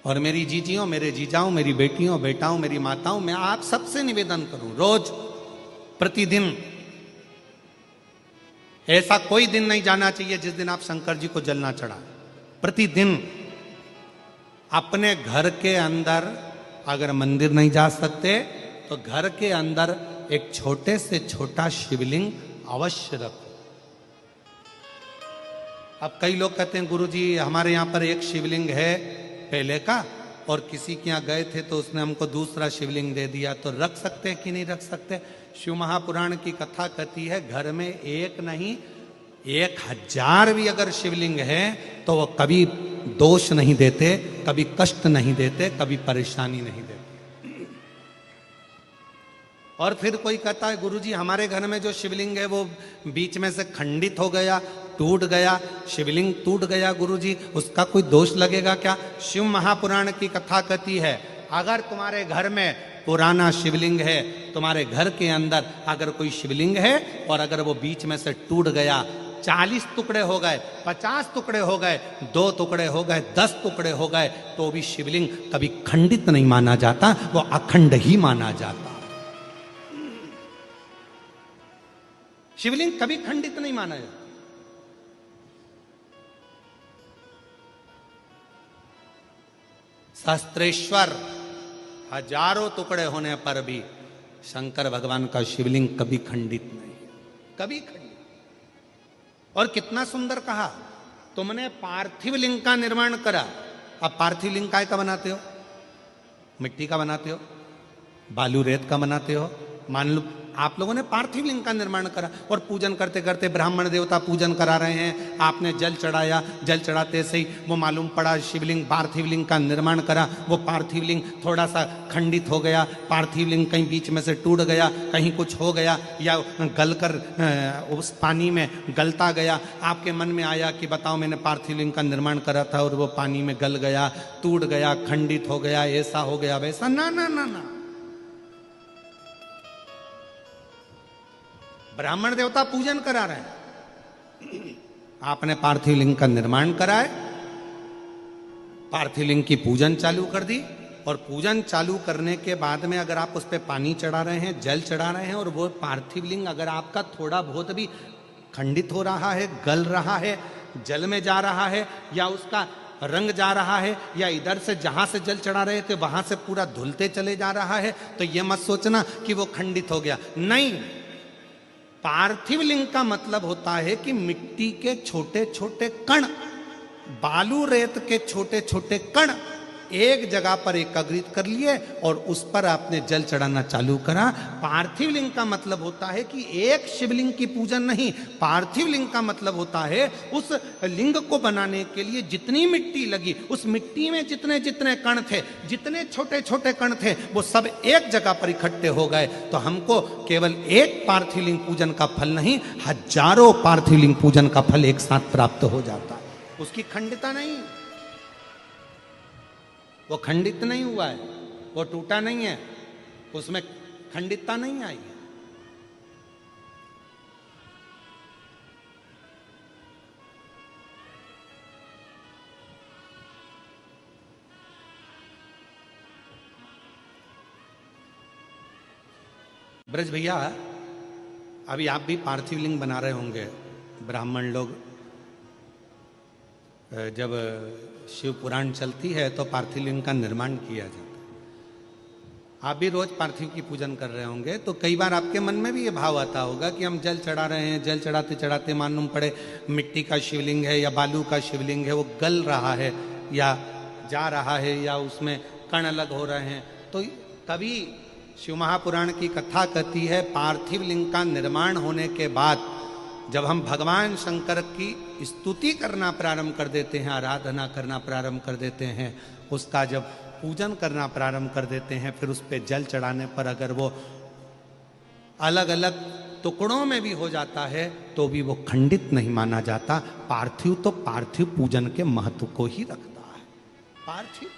और मेरी जीजियों, मेरे जीजाओं, मेरी बेटियों, बेटाओं, मेरी माताओं, मैं आप सबसे निवेदन करूं, रोज प्रतिदिन, ऐसा कोई दिन नहीं जाना चाहिए जिस दिन आप शंकर जी को जल ना चढ़ाएं। प्रतिदिन अपने घर के अंदर, अगर मंदिर नहीं जा सकते तो घर के अंदर एक छोटे से छोटा शिवलिंग अवश्य रखो। अब कई लोग कहते हैं गुरुजी हमारे यहां पर एक शिवलिंग है पहले का, और किसी के यहां गए थे तो उसने हमको दूसरा शिवलिंग दे दिया, तो रख सकते हैं कि नहीं रख सकते? शिव महापुराण की कथा कहती है घर में एक नहीं 1000 भी अगर शिवलिंग है तो वो कभी दोष नहीं देते, कभी कष्ट नहीं देते, कभी परेशानी नहीं देते। और फिर कोई कहता है गुरुजी हमारे घर में जो शिवलिंग है वो बीच में से खंडित हो गया, टूट गया, शिवलिंग टूट गया गुरुजी, उसका कोई दोष लगेगा क्या? शिव महापुराण की कथा कहती है अगर तुम्हारे घर में पुराना शिवलिंग है, तुम्हारे घर के अंदर अगर कोई शिवलिंग है और अगर वो बीच में से टूट गया, 40 टुकड़े हो गए, 50 टुकड़े हो गए, 2 टुकड़े हो गए, 10 टुकड़े हो गए, तो भी शिवलिंग कभी खंडित नहीं माना जाता, वो अखंड ही माना जाता। शिवलिंग कभी खंडित नहीं माना जाता। सहस्त्रेश्वर हजारों टुकड़े होने पर भी शंकर भगवान का शिवलिंग कभी खंडित नहीं, कभी खंडित। और कितना सुंदर कहा, तुमने पार्थिव लिंग का निर्माण करा। अब पार्थिव लिंग काय का बनाते हो? मिट्टी का बनाते हो, बालू रेत का बनाते हो। मान लो आप लोगों ने पार्थिव लिंग का निर्माण करा और पूजन करते करते ब्राह्मण देवता पूजन करा रहे हैं, आपने जल चढ़ाया, जल चढ़ाते से ही वो मालूम पड़ा शिवलिंग, पार्थिव लिंग का निर्माण करा, वो पार्थिव लिंग थोड़ा सा खंडित हो गया, पार्थिव लिंग कहीं बीच में से टूट गया, कहीं कुछ हो गया, या गलकर उस पानी में गलता गया। आपके मन में आया कि बताओ मैंने पार्थिव लिंग का निर्माण करा था और वो पानी में गल गया, टूट गया, खंडित हो गया, ऐसा हो गया, वैसा ना ना ना ना। ब्राह्मण देवता पूजन करा रहे हैं, आपने पार्थिव लिंग का निर्माण कराए, पार्थिव लिंग की पूजन चालू कर दी, और पूजन चालू करने के बाद में अगर आप उस पर पानी चढ़ा रहे हैं, जल चढ़ा रहे हैं, और वो पार्थिव लिंग अगर आपका थोड़ा बहुत भी खंडित हो रहा है, गल रहा है, जल में जा रहा है, या उसका रंग जा रहा है, या इधर से जहां से जल चढ़ा रहे थे वहां से पूरा धुलते चले जा रहा है, तो ये मत सोचना कि वो खंडित हो गया। नहीं, पार्थिव लिंग का मतलब होता है कि मिट्टी के छोटे छोटे कण, बालू रेत के छोटे छोटे कण एक जगह पर एकत्रित कर लिए और उस पर आपने जल चढ़ाना चालू करा। पार्थिव लिंग का मतलब होता है कि एक शिवलिंग की पूजन नहीं, पार्थिव लिंग का मतलब होता है उस लिंग को बनाने के लिए जितनी मिट्टी लगी, उस मिट्टी में जितने जितने कण थे, जितने छोटे छोटे कण थे, वो सब एक जगह पर इकट्ठे हो गए। तो हमको केवल एक पार्थिव लिंग पूजन का फल नहीं, हजारों पार्थिव लिंग पूजन का फल एक साथ प्राप्त हो जाता है। उसकी खंडिता नहीं, वो खंडित नहीं हुआ है, वो टूटा नहीं है, उसमें खंडितता नहीं आई है। ब्रज भैया, अभी आप भी पार्थिव लिंग बना रहे होंगे। ब्राह्मण लोग जब शिव पुराण चलती है तो पार्थिव लिंग का निर्माण किया जाता है। आप भी रोज पार्थिव की पूजन कर रहे होंगे, तो कई बार आपके मन में भी ये भाव आता होगा कि हम जल चढ़ा रहे हैं, जल चढ़ाते चढ़ाते मालूम पड़े मिट्टी का शिवलिंग है या बालू का शिवलिंग है, वो गल रहा है या जा रहा है, या उसमें कण अलग हो रहे हैं। तो तभी शिव महापुराण की कथा कहती है पार्थिव लिंग का निर्माण होने के बाद जब हम भगवान शंकर की स्तुति करना प्रारंभ कर देते हैं, आराधना करना प्रारंभ कर देते हैं, उसका जब पूजन करना प्रारंभ कर देते हैं, फिर उस पर जल चढ़ाने पर अगर वो अलग अलग टुकड़ों में भी हो जाता है तो भी वो खंडित नहीं माना जाता। पार्थिव तो पार्थिव पूजन के महत्व को ही रखता है। पार्थिव